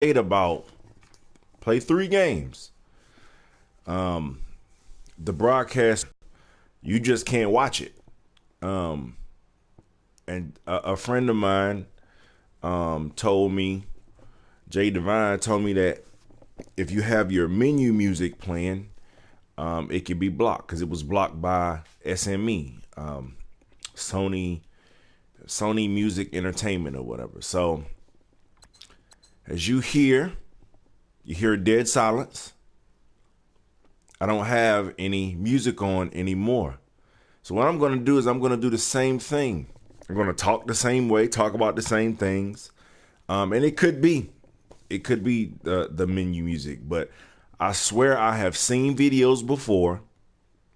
about play 3 games. The broadcast, you just can't watch it. And a friend of mine told me, Jay Divine told me that if you have your menu music playing, it can be blocked because it was blocked by SME, Sony Music Entertainment or whatever. So as you hear dead silence. I don't have any music on anymore. So what I'm going to do is I'm going to do the same thing. I'm going to talk the same way, talk about the same things. And it could be the menu music, but I swear I have seen videos before,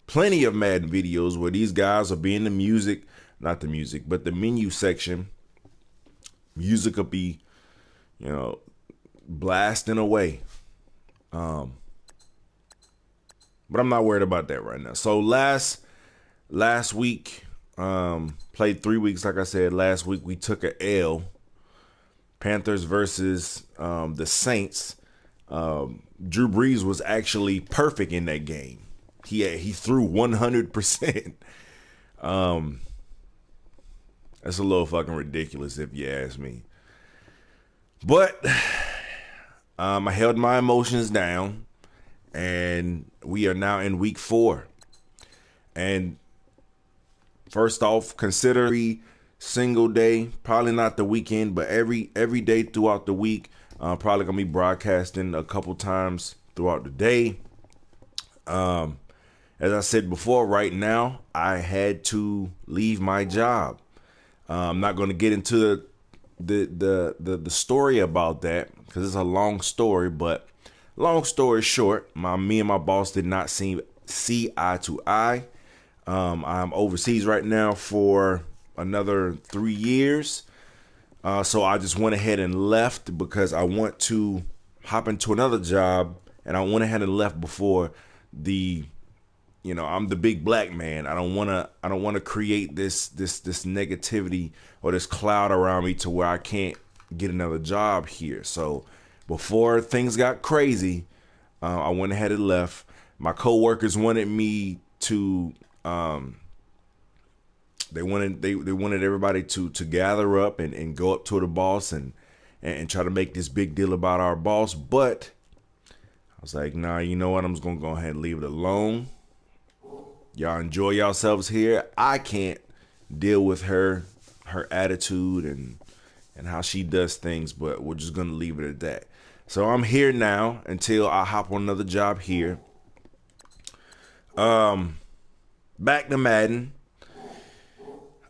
plenty of Madden videos where these guys will be in the music, not the music, but the menu section. Music will be, blasting away. But I'm not worried about that right now. So last week, played 3 weeks. Like I said, last week we took a L. Panthers versus the Saints. Drew Brees was actually perfect in that game. He threw 100%. That's a little fucking ridiculous if you ask me. But I held my emotions down. And we are now in week 4. And first off, consider every single day, probably not the weekend, but every day throughout the week, probably gonna be broadcasting a couple times throughout the day. As I said before, right now I had to leave my job. I'm not gonna get into the story about that because it's a long story, but long story short, me and my boss did not see eye to eye. I'm overseas right now for another 3 years. So I just went ahead and left because I want to hop into another job, and I went ahead and left before I'm the big black man. I don't want to create this negativity or this cloud around me to where I can't get another job here. So before things got crazy, I went ahead and left. My coworkers wanted me to. They wanted everybody to gather up and go up to the boss and try to make this big deal about our boss. But I was like, nah, you know what? I'm just gonna go ahead and leave it alone. Y'all enjoy yourselves here. I can't deal with her attitude and how she does things, but we're just gonna leave it at that. So I'm here now until I hop on another job here. Back to Madden.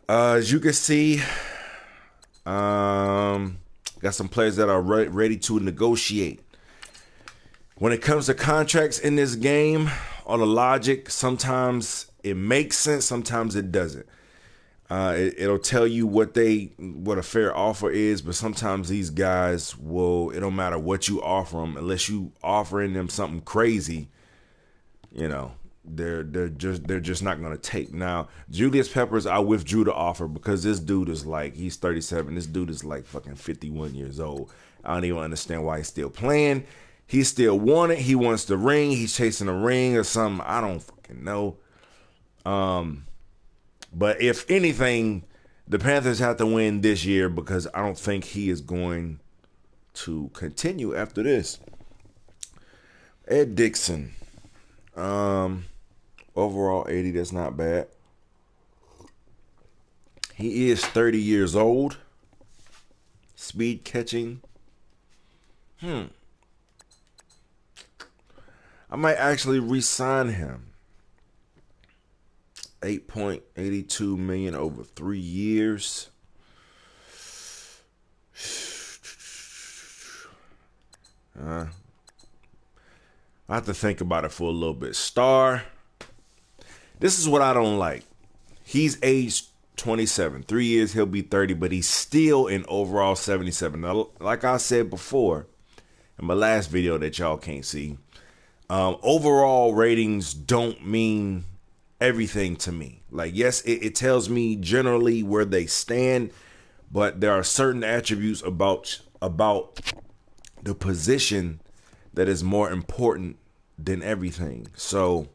As you can see, got some players that are ready to negotiate. When it comes to contracts in this game, all the logic, sometimes it makes sense, sometimes it doesn't. It'll tell you what a fair offer is, but sometimes these guys it don't matter what you offer them, unless you offering them something crazy, they're just not gonna take. Now, Julius Peppers, I withdrew the offer because this dude is he's 37. This dude is like fucking 51 years old. I don't even understand why he's still playing. He still wanted. He wants the ring. He's chasing a ring or something. I don't fucking know. But if anything, the Panthers have to win this year because I don't think he is going to continue after this. Ed Dixon. Overall 80, that's not bad. He is 30 years old. Speed catching. I might actually re-sign him. 8.82 million over 3 years. I have to think about it for a little bit. Star. This is what I don't like. He's aged 27. 3 years, he'll be 30, but he's still in overall 77. Now, like I said before in my last video that y'all can't see, overall ratings don't mean everything to me. Yes, it tells me generally where they stand, but there are certain attributes about the position that is more important than everything. So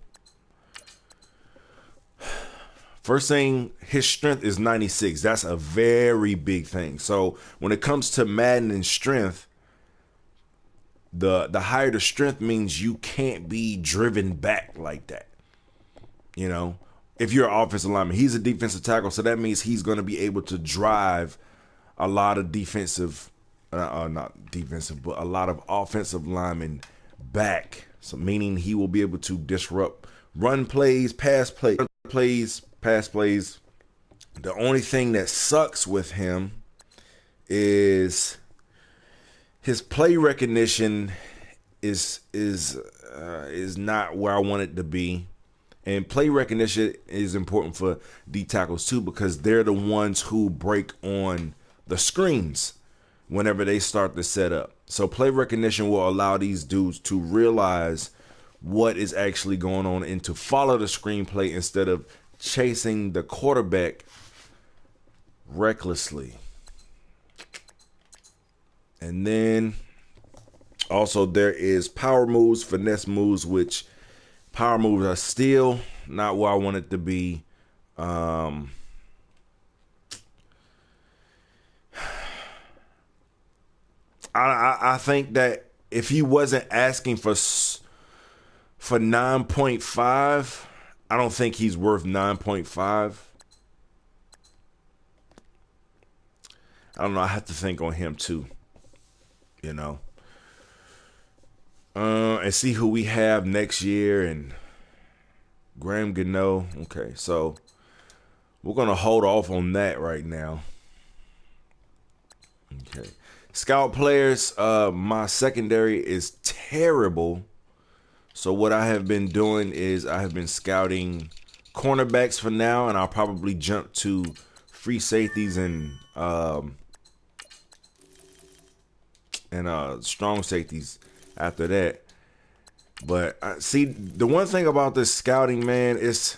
first thing, his strength is 96. That's a very big thing. So when it comes to Madden and strength, the higher the strength means you can't be driven back like that. You know, if you're an offensive lineman, he's a defensive tackle, so that means he's going to be able to drive a lot of defensive, not defensive, but a lot of offensive linemen back. So meaning he will be able to disrupt run plays, pass plays, pass plays. The only thing that sucks with him is his play recognition is not where I want it to be. And play recognition is important for D tackles too, because they're the ones who break on the screens whenever they start the setup. So play recognition will allow these dudes to realize what is actually going on and to follow the screenplay instead of chasing the quarterback recklessly. And then also there is power moves, finesse moves, which power moves are still not where I want it to be. I think that if he wasn't asking for 9.5, I don't think he's worth 9.5. I don't know. I have to think on him too, you know. And see who we have next year and Graham Gano. Okay, so we're gonna hold off on that right now. Okay. Scout players, my secondary is terrible. So what I have been doing is I have been scouting cornerbacks for now, and I'll probably jump to free safeties and strong safeties after that. But see, the one thing about this scouting, man, it's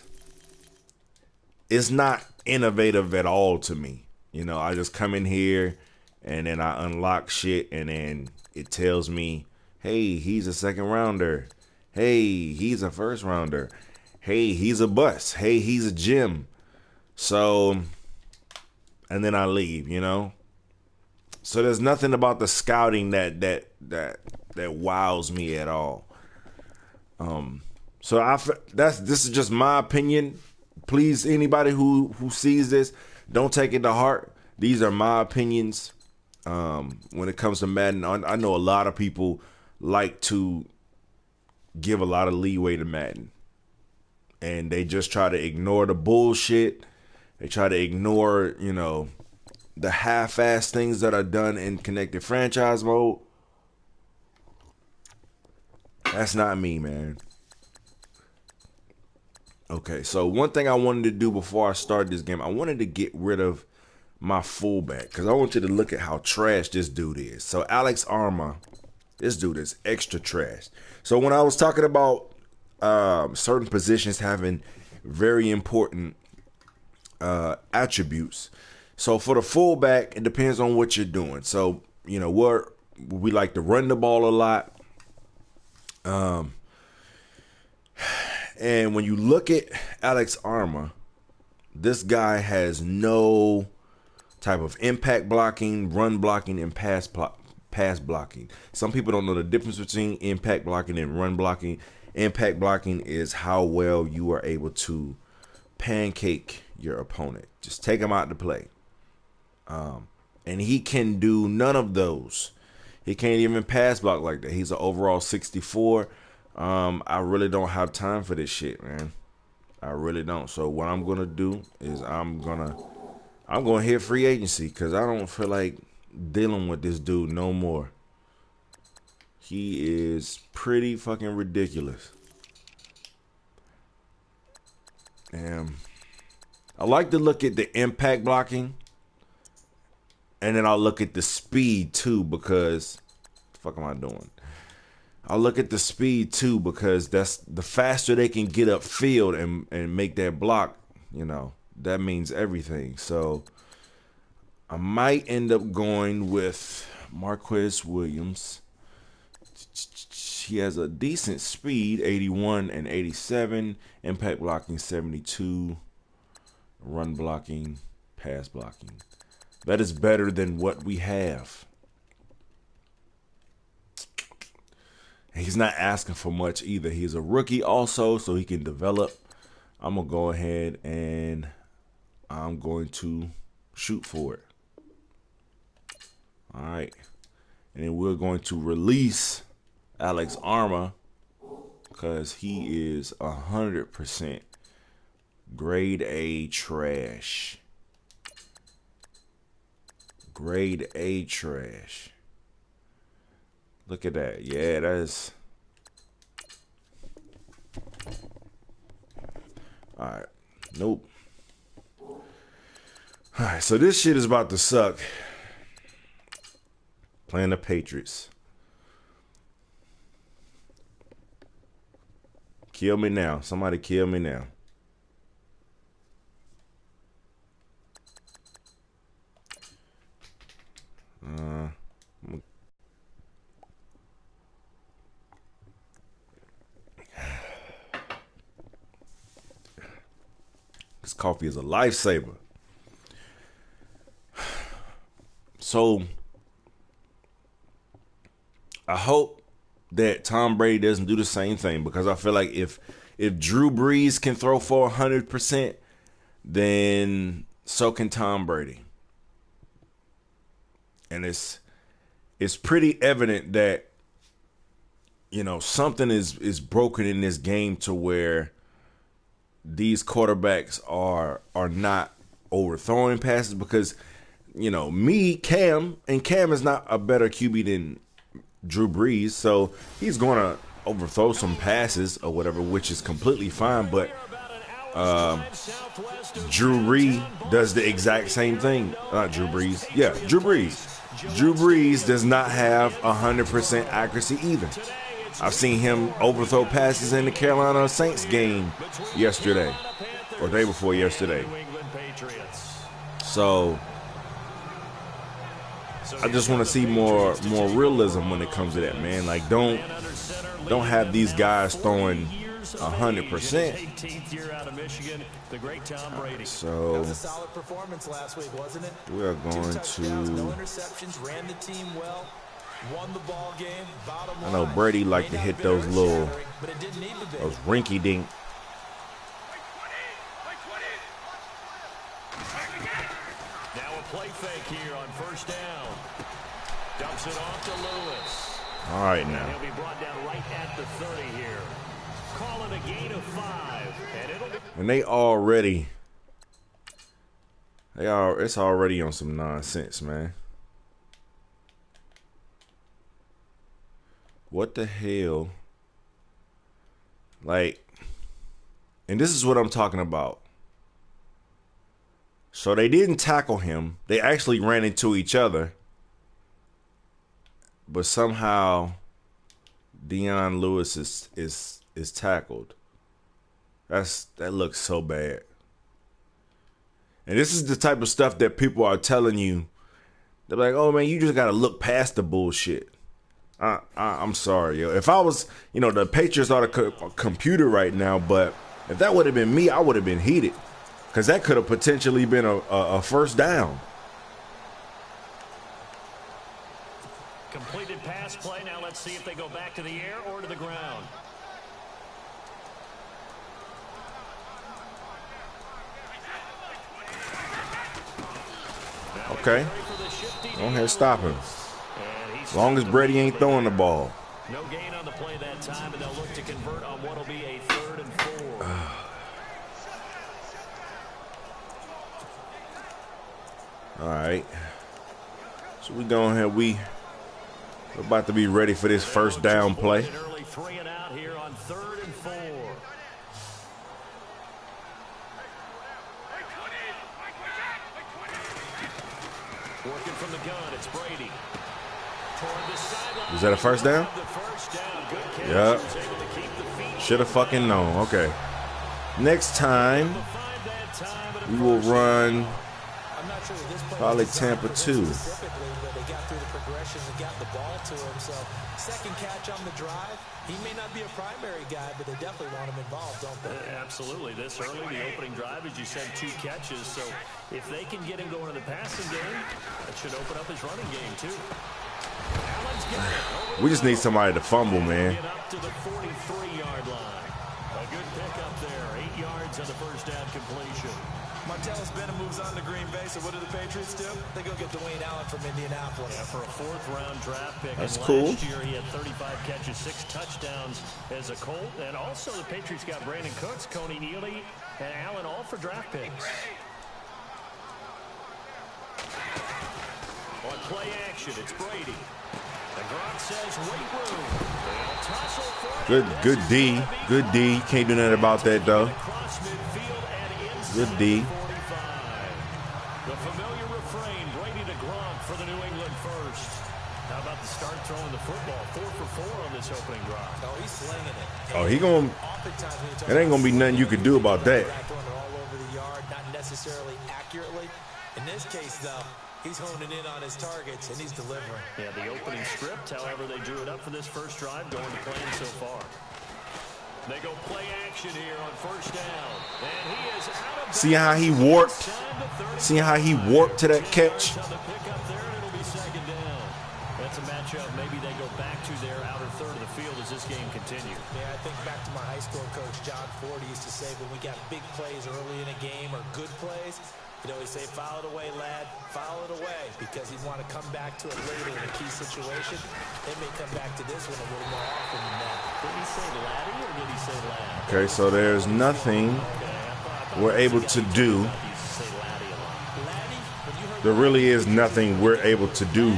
not innovative at all to me. You know, I just come in here and then I unlock shit, and then it tells me, hey, he's a second rounder. Hey, he's a first rounder. Hey, he's a bust. Hey, he's a gem. So, and then I leave, you know. So there's nothing about the scouting that wows me at all. So this is just my opinion. Please, anybody who sees this, don't take it to heart. These are my opinions. When it comes to Madden, I know a lot of people like to give a lot of leeway to Madden, and they just try to ignore the bullshit. They try to ignore, you know, the half-ass things that are done in connected franchise mode. That's not me, man. Okay, so one thing I wanted to do before I start this game, I wanted to get rid of my fullback because I want you to look at how trash this dude is. So Alex Arma, this dude is extra trash. So when I was talking about certain positions having very important attributes, so for the fullback, it depends on what you're doing. So, you know, we like to run the ball a lot. And when you look at Alex Arma, this guy has no type of impact blocking, run blocking, and pass blocking. Some people don't know the difference between impact blocking and run blocking. Impact blocking is how well you are able to pancake your opponent. Just take him out to play. And he can do none of those. He can't even pass block like that. He's an overall 64. I really don't have time for this shit, man. I really don't. So what I'm gonna do is I'm gonna hit free agency because I don't feel like dealing with this dude no more. He is pretty fucking ridiculous. And I like to look at the impact blocking, and then I'll look at the speed too, because what the fuck am I doing? I'll look at the speed too, because that's the faster they can get upfield and make that block, you know, that means everything. So I might end up going with Marquez Williams. He has a decent speed, 81 and 87. Impact blocking, 72. Run blocking, pass blocking. That is better than what we have. He's not asking for much either. He's a rookie also, so he can develop. I'm going to go ahead and I'm going to shoot for it. All right. And then we're going to release Alex Arma because he is 100% grade A trash. Grade A trash. Look at that. Yeah, that is. All right. Nope. All right. So this shit is about to suck. Playing the Patriots. Kill me now. Somebody kill me now. This coffee is a lifesaver. So I hope that Tom Brady doesn't do the same thing, because I feel like if Drew Brees can throw for 100%, then so can Tom Brady. And it's pretty evident that, you know, something is broken in this game to where these quarterbacks are not overthrowing passes, because, you know, Cam is not a better QB than Drew Brees, so he's going to overthrow some passes or whatever, which is completely fine, but Drew Brees does the exact same thing. Not Drew Brees. Yeah, Drew Brees. Drew Brees does not have 100% accuracy either. I've seen him overthrow passes in the Carolina Saints game yesterday, or day before yesterday. So I just want to see more realism when it comes to that, man. Like, don't have these guys throwing 100%. So we are going to. I know Brady like to hit those rinky dink. Now a play fake here on first down. Dumps it off to Lewis. All right, now. He'll be brought down right at the 30 here. Call it a gain of 5. And it's already on some nonsense, man. What the hell? Like, and this is what I'm talking about. So they didn't tackle him. They actually ran into each other. But somehow Dion Lewis is tackled. That looks so bad. And this is the type of stuff that people are telling you. They're like, oh man, you just gotta look past the bullshit. I'm sorry, yo. If I was, the Patriots are a computer right now, but if that would have been me, I would have been heated, because that could have potentially been a first down. Completed pass play. Now let's see if they go back to the air or to the ground. Okay. Go ahead, stop him. As long as Brady ain't throwing the ball. No gain on the play that time, and they'll look to convert on what will be a 3rd and 4. All right. So we go ahead. We're about to be ready for this first down play. Early 3 and out here on 3rd and 4. Working from the gun, it's Brady. Was that a first down? Yep. Should have fucking known. Okay. Next time, we will run probably Tampa 2. possessions and gotten the ball to him. So second catch on the drive. He may not be a primary guy, but they definitely want him involved, don't they? Absolutely. This early, the opening drive, as you said, 2 catches. So if they can get him going in the passing game, that should open up his running game, too. We just need somebody to fumble, man. Get up to the 43-yard line. A good pickup there. 8 yards on the first down completion. Martellus Bennett moves on to Green Bay, so what do the Patriots do? They go get Dwayne Allen from Indianapolis. Yeah, for a 4th-round draft pick. That's and cool. Last year he had 35 catches, 6 touchdowns as a Colt. And also the Patriots got Brandon Cooks, Coney Neely, and Allen all for draft picks. On play action, it's Brady. And Gronk says, wait room. They'll tussle for it. Good D. Good D. Can't do nothing about that, though. Across midfield and inside Good D. 45. The familiar refrain, Brady to Gronk for the New England first. How about the start throwing the football? 4 for 4 on this opening drive. Oh, he's slinging it. Oh, he gonna. It ain't gonna be nothing you can do about that. All over the yard, not necessarily accurately. In this case, though, he's honing in on his targets, and he's delivering. Yeah, the opening script, however, they drew it up for this first drive, going to plan so far. They go play action here on first down. And he is out of See how he warped? See how he warped to that catch? on the pickup there, and it'll be second down. That's a matchup maybe they go back to their outer third of the field as this game continues. Yeah, I think back to my high school coach, John Ford, used to say when we got big plays early in a game or good plays, he'd always say, foul it away, lad, foul it away, because he'd want to come back to it later in a key situation. They may come back to this one a little more often than that. Did he say laddie or did he say lad? Okay, so there's nothing we're able to do. There really is nothing we're able to do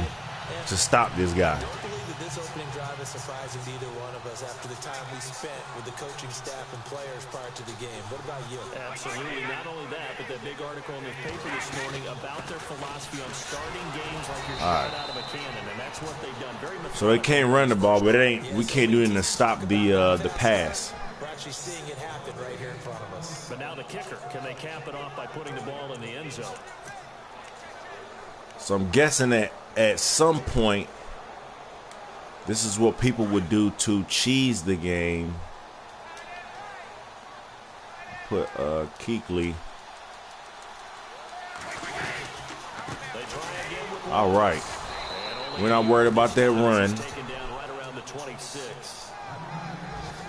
to stop this guy. I don't believe that this opening drive is surprising to either one of us after the time we spent with the coaching staff and players prior to the game. What about you? Absolutely. Not only that, but that big article in the paper this morning about their philosophy on starting games like you're shot out of a cannon, and that's what they've done. Very much. So they can't run the ball, but we can't do anything to stop the pass. We're actually seeing it happen right here in front of us. But now the kicker, can they cap it off by putting the ball in the end zone? So I'm guessing that at some point, this is what people would do to cheese the game. Put Kuechly. All right. We're not worried about that run. Taken down right around the 26.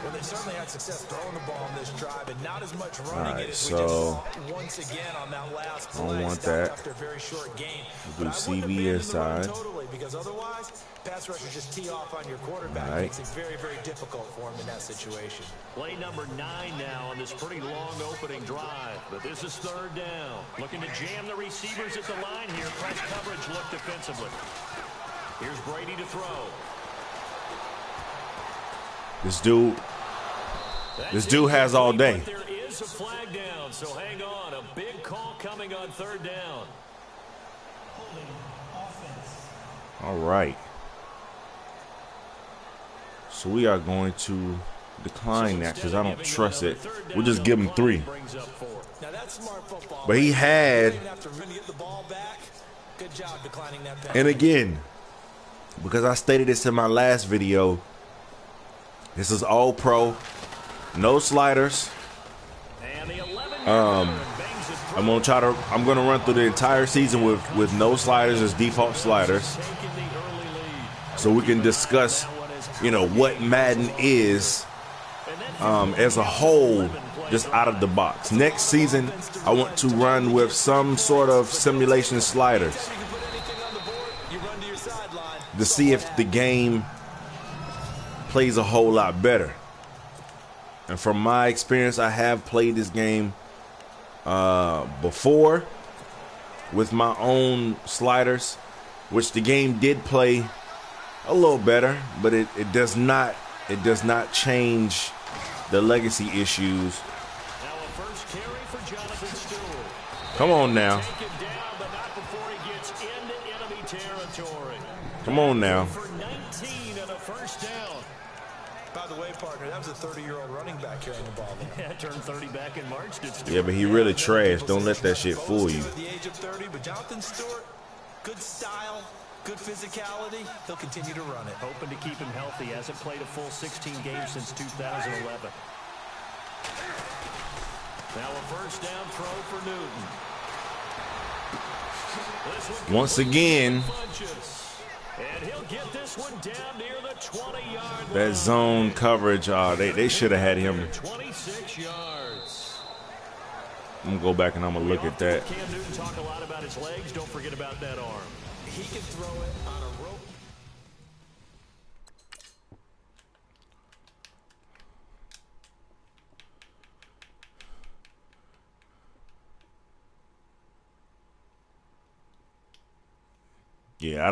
Well, they certainly had success throwing the ball in this drive, and not as much running All right, it as so we just saw once again on that last play. I don't want Stopped that. after a very short gain. We'll do But I wouldn't CB abandon the run inside. totally, because otherwise, pass rushers just tee off on your quarterback. All right. Makes it very, very difficult for him in that situation. Play number 9 now on this pretty long opening drive. But this is third down. Looking to jam the receivers at the line here. Press coverage look defensively. Here's Brady to throw. This dude has all day. But there is a flag down, so hang on. A big call coming on third down. All right. So we are going to decline that because I don't trust it. We'll just give him 3. Now that's smart football. But he had, They didn't have to really get the ball back. Good job declining that penalty. and again, because I stated this in my last video, this is all pro, no sliders. And the 11 I'm gonna run through the entire season with no sliders as default sliders, so we can discuss, what Madden is as a whole, just out of the box. Next season, I want to run with some sort of simulation sliders to see if the game plays a whole lot better. And from my experience, I have played this game before with my own sliders, which the game did play a little better, but it does not change the legacy issues. Now a first carry for Jonathan Stewart. Come on now. Take him down, but not before he gets into enemy territory. Come on now. For 19 and a first down. By the way, partner, that was a 30-year-old running back carrying the ball. Yeah, turned 30 back in March. Did Stewart. Yeah, but he really trash. Don't let that shit fool you. At the age of 30, but Jonathan Stewart, good style, good physicality, he'll continue to run it. Hoping to keep him healthy. Hasn't played a full 16 games since 2011. Now a first down throw for Newton. Once again, and he'll get this one down near the 20-yard line. that zone coverage, they should have had him. 26 yards. I'm going to go back and I'm going to look at that. Cam Newton talk a lot about his legs. Don't forget about that arm. He can throw it on a rope. Yeah,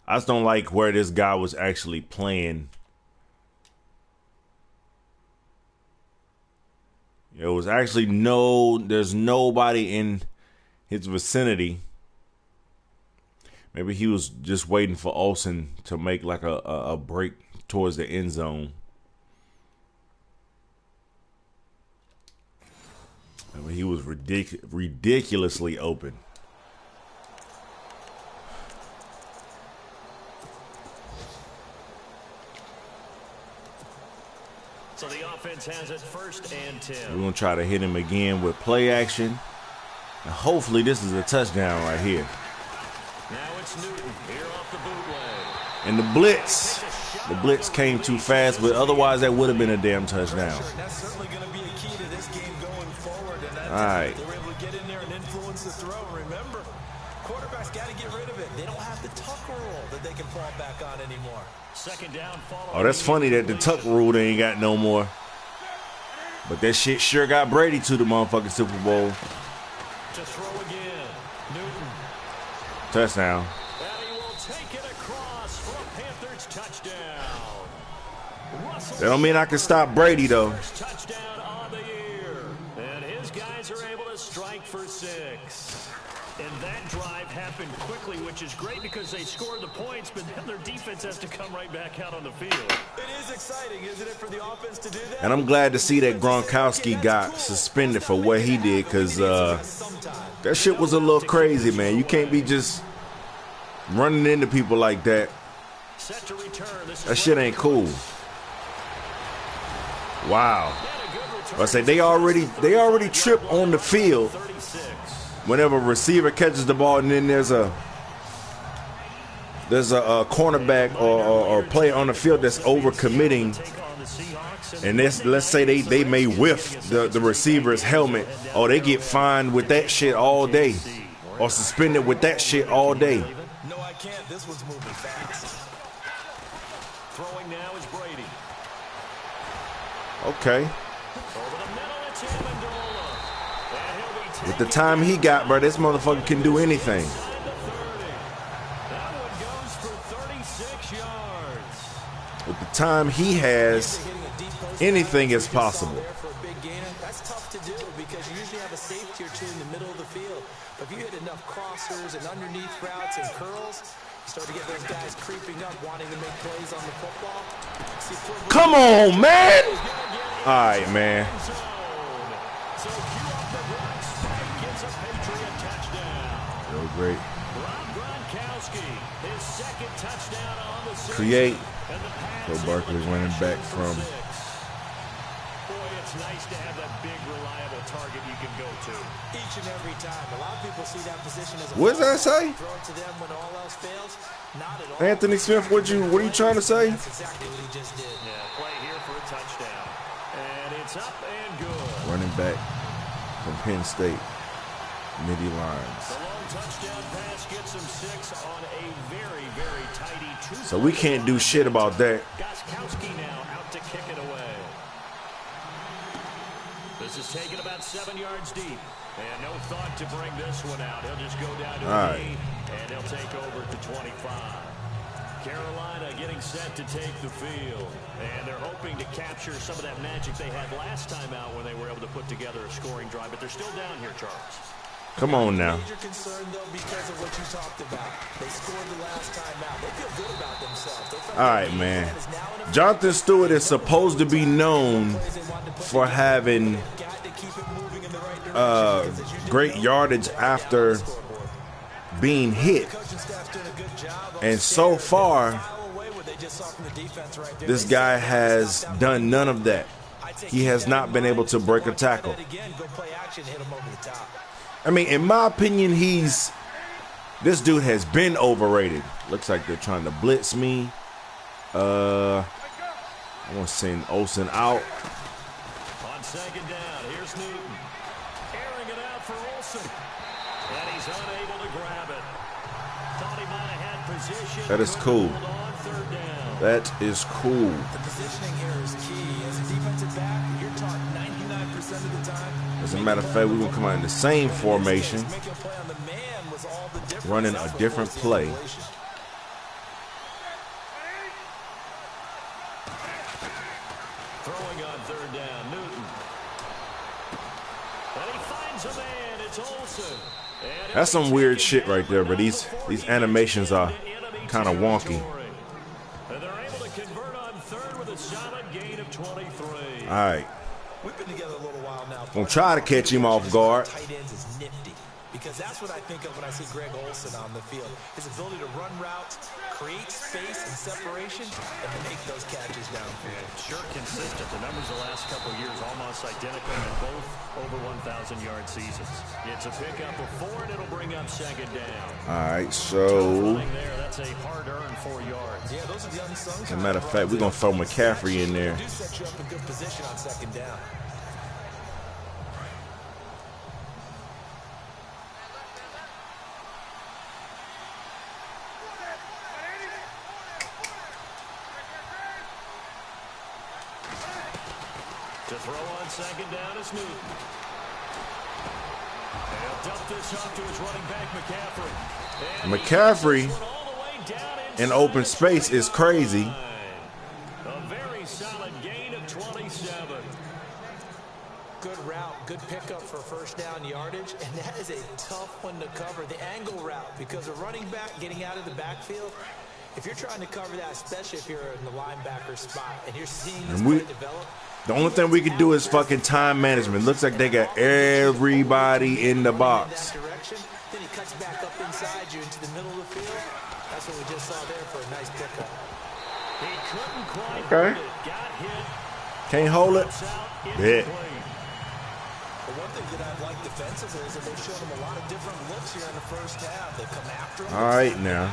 I just don't like where this guy was actually playing. There was actually there's nobody in his vicinity. Maybe he was just waiting for Olsen to make like a break towards the end zone. I mean, he was ridiculously open. So the offense has it 1st and 10. We're going to try to hit him again with play action. And hopefully this is a touchdown right here. Now it's Newton here off the bootleg. And the blitz came too fast, but otherwise that would have been a damn touchdown. That's certainly going to be a key to this game going forward. And all right. They were able to get in there and influence the throw. Remember, quarterbacks got to get rid of it. They don't have the tuck rule that they can fall back on anymore. 2nd down. Oh, that's funny that the tuck rule they ain't got no more. But that shit sure got Brady to the motherfucking Super Bowl. To throw again. Newton. Touchdown. And he will take it across for a Panthers touchdown. That don't mean I can stop Brady, though. First touchdown on the year. And his guys are able to strike for 6. And that drive happened quickly, which is great because they scored the points, but then their defense has to come right back out on the field. It is exciting, isn't it, for the offense to do that? And I'm glad to see that Gronkowski got suspended for what he did, because that shit was a little crazy, man. You can't be just running into people like that. Set to return. That shit ain't cool. Wow. I say they already trip on the field whenever a receiver catches the ball, and then there's a cornerback or player on the field that's overcommitting, and let's say they may whiff the receiver's helmet, or they get fined with that shit all day, or suspended with that shit all day. No, I can't. This one's moving fast. Throwing now is Brady. Okay. Over the middle, it's Amendola. And he'll be With the time he got, bro, this motherfucker can do anything. That one goes for 36 yards. With the time he has, anything is possible. For a big gainer, that's tough to do because you usually have a safety or two in the middle of the field. But if you hit enough crossers and underneath routes and curls, you start to get those guys creeping up, wanting to make plays on the football. Come on, man! All right, man. So cue up the block spike, gets a Patriot touchdown. Real great. Rob Gronkowski, his 2nd touchdown on the season. Create. And the pass So Barkley's running back from. Boy, it's nice to have that big, reliable target you can go to. Each and every time. A lot of people see that position as a What does that say? throw it to them when all else fails. Not at all. Anthony Smith, what are you trying to say? That's exactly what he just did. Yeah, play here for a touchdown. And it's up and good. Running back from Penn State. Midi lines. The long touchdown pass gets him 6 on a very, very tidy 2. So we can't do shit about that. Gronkowski now out to kick it away. This is taken about 7 yards deep. And no thought to bring this one out. He'll just go down to a knee, and he'll take over to 25. Carolina getting set to take the field. And they're hoping to capture some of that magic they had last time out when they were able to put together a scoring drive. But they're still down here, Charles. Come on now. Major concern, though, because of what you talked about. They scored the last time out. They feel good about themselves. All right, man. Jonathan Stewart is supposed to be known for having great yardage after being hit. And so far, this guy has done none of that. He has not been able to break a tackle. I mean, in my opinion, this dude has been overrated. Looks like they're trying to blitz me. I want to send Olsen out. On second down, here's Newton. Airing it out for Olsen. And he's unable to grab it. Thought he might have had position. That is cool. That is cool. The positioning here is key. As a defensive back, you're taught 99% of the time. As a matter of fact, we're going to come out in the same formation, running a different play. Throwing on third down, Newton. And he finds a man. It's Olsen. That's some weird shit right there, but these animations are kind of wonky. And they're able to convert on third with a solid gain of 23. All right. We've been together a little while now. Gonna try to catch him off guard. Tight ends is nifty, because that's what I think of when I see Greg Olsen on the field. His ability to run routes, create space and separation, and make those catches downfield. Sure consistent. The numbers the last couple of years almost identical in both over 1,000-yard seasons. It's a pickup of 4, and it'll bring up second down. All right, so That's a hard-earned 4 yards. Yeah, those are the unsung. as a matter of fact, we're gonna throw McCaffrey in there. Do set you up in good position on second down. To throw on second down is Newton. He'll dump this off to his running back, McCaffrey. And McCaffrey in open space is crazy. a very solid gain of 27. Good route, good pickup for first down yardage, and that is a tough one to cover. The angle route, because a running back getting out of the backfield, if you're trying to cover that, especially if you're in the linebacker spot, and you're seeing this play develop, The only thing we can do is fucking time management. Looks like they got everybody in the box. that direction, then he cuts back up inside you into the middle of the field. That's what we just saw there for a nice pickup. He couldn't quite Okay. hold it. Got hit. Can't hold it. Bet. But one thing that I've liked defensively is that they've shown him a lot of different looks here in the first half. They come after him. All right now.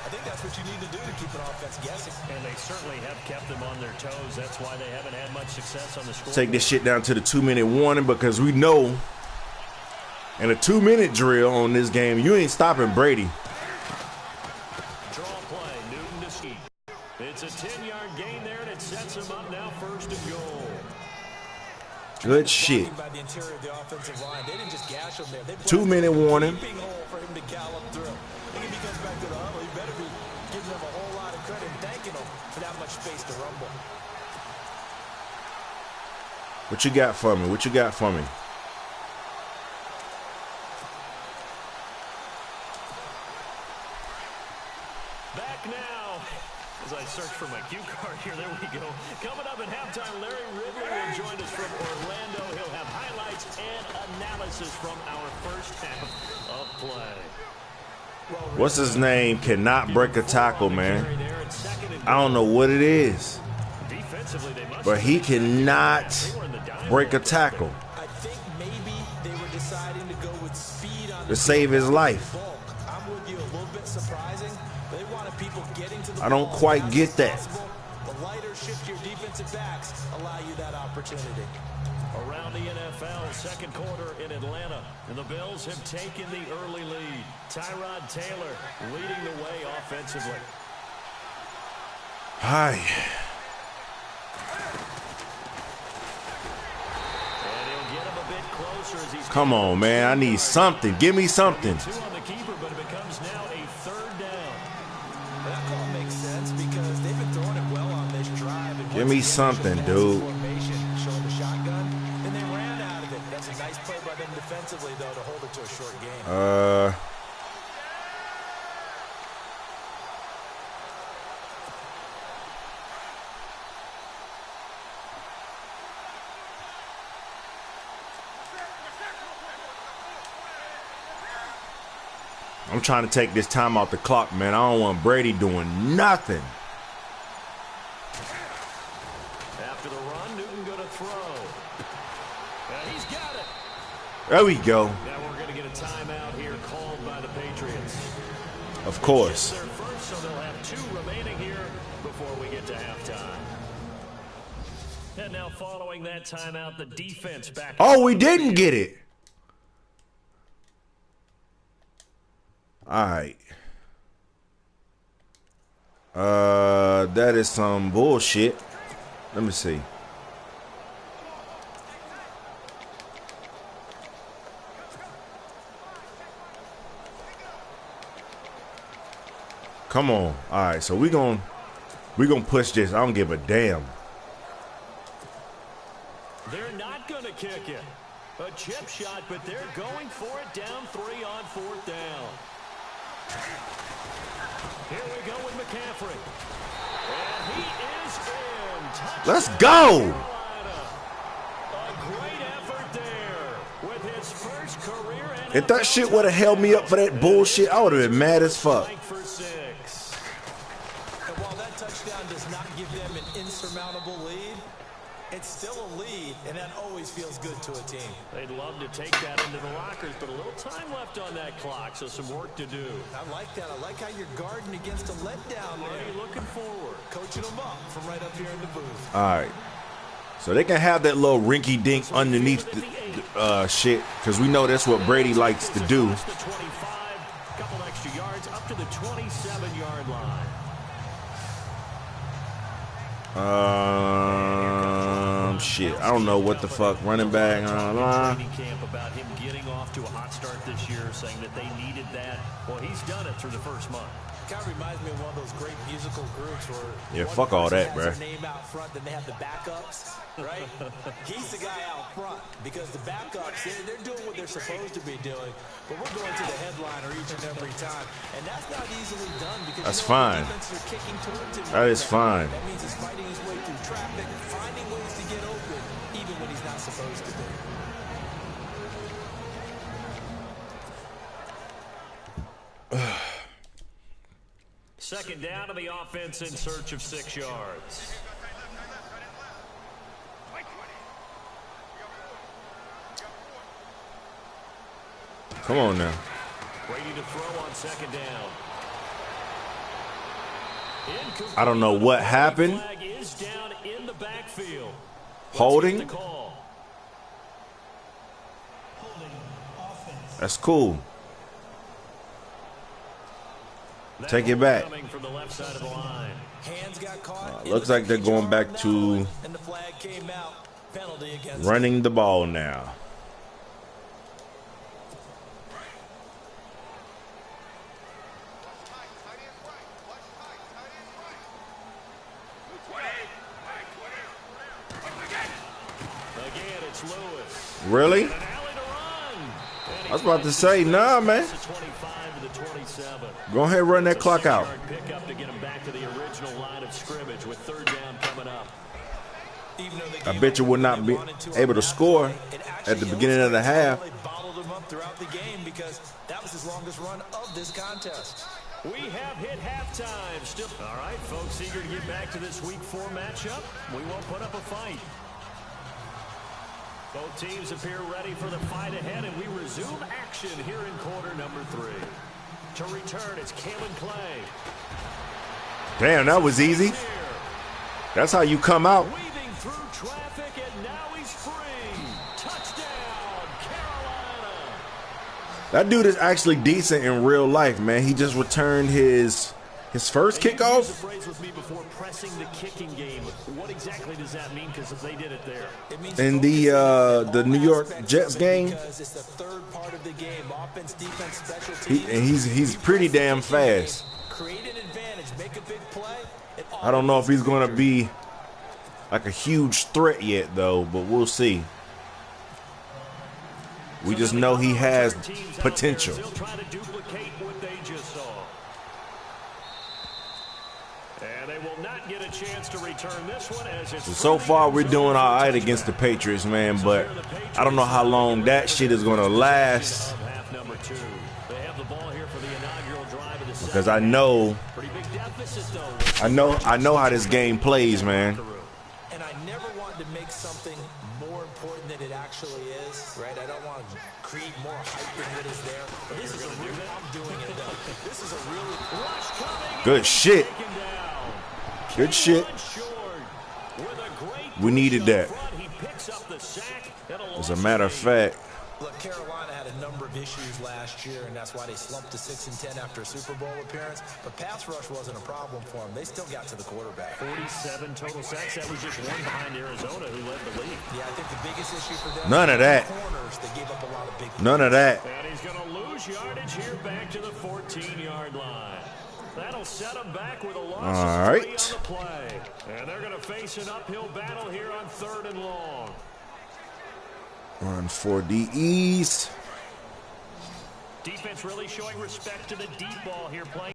I think that's what you need to do to keep an offense guessing. And they certainly have kept them on their toes. That's why they haven't had much success on the score. Take this shit down to the 2-minute warning, because we know in a 2-minute drill on this game, you ain't stopping Brady. Draw play, Newton to ski. It's a 10-yard gain there, and it sets him up now first and goal. Good shit. By the interior of the offensive line. They didn't just gash him there. They 2-minute warning. gaping hole for him to gallop through. I think if he comes back to the huddle, he better be giving them a whole lot of credit and thanking them for that much space to rumble. What you got for me? What you got for me? Back now. As I search for my cue card here, there we go. Coming up at halftime, Larry Ridley will join us from Orlando. He'll have highlights and analysis from our first half of play. What's his name? Cannot break a tackle, man. I don't know what it is, but he cannot break a tackle I think maybe they were deciding to go with speed on to save his life. bulk. I'm with you, a little bit surprising. They wanted people getting to the I don't ball quite as get fast that. as possible. The lighter shiftier defensive backs allow you that opportunity. Around the NFL, second quarter in Atlanta, and the Bills have taken the early lead. Tyrod Taylor leading the way offensively. Hi. And he'll get him a bit closer as he's Come on, man. I need something. Give me something. 2 on the keeper, but it becomes now a third down. That call makes sense because they've been throwing it well on this drive. And Give me something, dude. Showing the shotgun, and they ran out of it. That's a nice play by them defensively, though, to hold it to a short game. I'm trying to take this time off the clock, man. I don't want Brady doing nothing. After the run, Newton going to throw. And he's got it. There we go. Now we're going to get a timeout here called by the Patriots. Of course. Their first, so they'll have 2 remaining here before we get to halftime. And now following that timeout, the defense back. Oh, we didn't get it. All right. That is some bullshit. Let me see. Come on. All right, so we're gonna push this. I don't give a damn. They're not going to kick it. A chip shot, but they're going for it down 3 on 4th down. Here we go with McCaffrey. And he is in. Touchdown, Let's go. Carolina. A great effort there with his first career NFL. If that shit would have held me up for that bullshit, I would have been mad as fuck. For 6. And while that touchdown does not give them an insurmountable lead, it's still a lead, and that always feels good to a team. They'd love to take that into the lockers, but a little time left on that clock, so some work to do. I like that. I like how you're guarding against a letdown there. Already looking forward. Coaching them up from right up here in the booth. All right. So they can have that little rinky-dink underneath the shit, because we know that's what Brady likes to do. The 25, couple extra yards up to the 27-yard line. Shit. I don't know what the fuck. Running back. Training camp about him getting off to a hot start this year, saying that they needed that. Well, he's done it through the first month. Kind of reminds me of one of those great musical groups where Yeah, fuck all that, bro. their name out front, then they have the backups, right? He's the guy out front because the backups, they're doing what they're supposed to be doing, but we're going to the headliner each and every time, and that's not easily done because that's fine. That is fine. That means he's fighting his way through traffic, finding ways to get open, even when he's not supposed to be. Second down to the offense in search of 6 yards. Come on now. Ready to throw on second down. I don't know what happened. Flag is down in the backfield. Holding. That's cool. Take it back. From the left side of the line. Hands got caught. Looks like they're going back to and the flag came out. Penalty against running the ball now. Again, it's Lewis. Really? I was about to say, nah, man. Go ahead and run that clock out. Pickup to get him back to the original line of scrimmage with third down coming up. I bet you would not be able to score at the beginning of the half. Bottled him up throughout the game because that was his longest run of this contest. We have hit halftime. Still, all right, folks, eager to get back to this Week 4 matchup. We won't put up a fight. Both teams appear ready for the fight ahead, and we resume action here in quarter number 3. To return, it's Kalen Clay. Damn, that was easy. That's how you come out. Weaving through traffic, and now he's free. Touchdown, Carolina. That dude is actually decent in real life, man. He just returned his first kickoff. The phrase with me before pressing the kicking game. What exactly does that mean? Because they did it there. In the New York Jets game. Because it's the third part of the game. Offense, defense, special teams. And he's pretty damn fast. Create an advantage, make a big play. I don't know if he's going to be like a huge threat yet, though, but we'll see. We just know he has potential. They'll try to duplicate what they just saw. And they will not get a chance to return this one as it's So far, we're doing all right against the Patriots, man, but I don't know how long that shit is going to last. half number 2. They have the ball here for the because I know how this game plays, man. And I never wanted to make something more important than it actually is, right? I don't want to create more hype than what is there. But this is a real, I'm doing it though. This is a really good shit. Good shit. We needed that. As a matter of fact, look, Carolina had a number of issues last year, and that's why they slumped to 6-10 after a Super Bowl appearance. But pass rush wasn't a problem for them. They still got to the quarterback. 47 total sacks. That was just one behind Arizona, who led the league. Yeah, I think the biggest issue for them. None of that. Corners, they gave up a lot of big. None of that. And he's going to lose yardage here back to the 14-yard line. That'll set them back with a loss of 3 on the play. And they're going to face an uphill battle here on 3rd and long. Run for DEs. Defense really showing respect to the deep ball here, playing